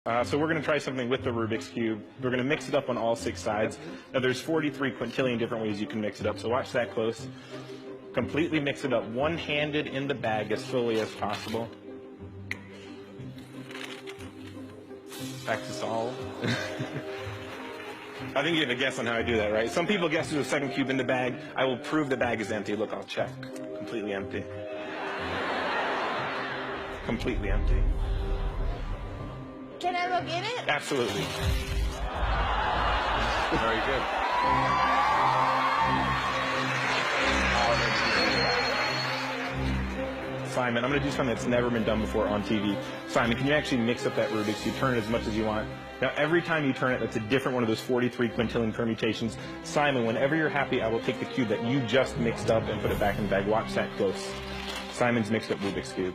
So we're going to try something with the Rubik's Cube. We're going to mix it up on all 6 sides. Now there's 43 quintillion different ways you can mix it up, so watch that close. Completely mix it up one-handed in the bag as fully as possible. Back to solve. I think you have a guess on how I do that, right? Some people guess there's a second cube in the bag. I will prove the bag is empty. Look, I'll check. Completely empty. Completely empty. Can I look in it? Absolutely. Very good. Simon, I'm going to do something that's never been done before on TV. Simon, can you actually mix up that Rubik's Cube? Turn it as much as you want. Now, every time you turn it, that's a different one of those 43 quintillion permutations. Simon, whenever you're happy, I will take the cube that you just mixed up and put it back in the bag. Watch that close. Simon's mixed up Rubik's Cube.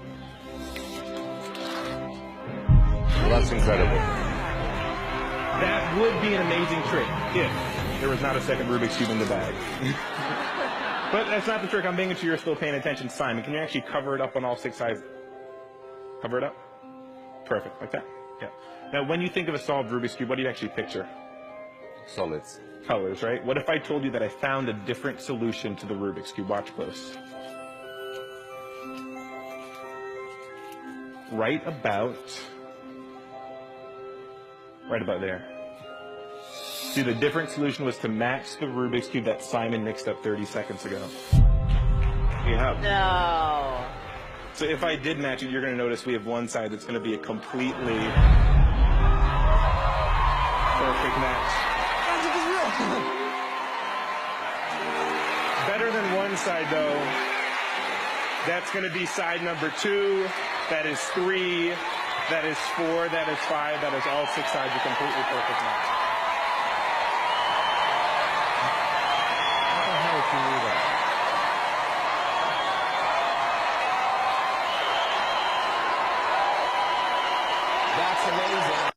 Well, that's incredible. That would be an amazing trick if there was not a second Rubik's Cube in the bag. But that's not the trick. I'm making sure you're still paying attention. Simon, can you actually cover it up on all 6 sides? Cover it up? Perfect, like that. Yeah. Now, when you think of a solved Rubik's Cube, what do you actually picture? Solids. Colors, right? What if I told you that I found a different solution to the Rubik's Cube? Watch close. Right about there. See, the different solution was to match the Rubik's Cube that Simon mixed up 30 seconds ago. Yeah. No. So if I did match it, you're going to notice we have one side that's going to be a completely perfect match. Better than one side, though. That's going to be side number 2. That is 3. That is 4. That is 5. That is all 6 sides a completely perfect match. That's amazing.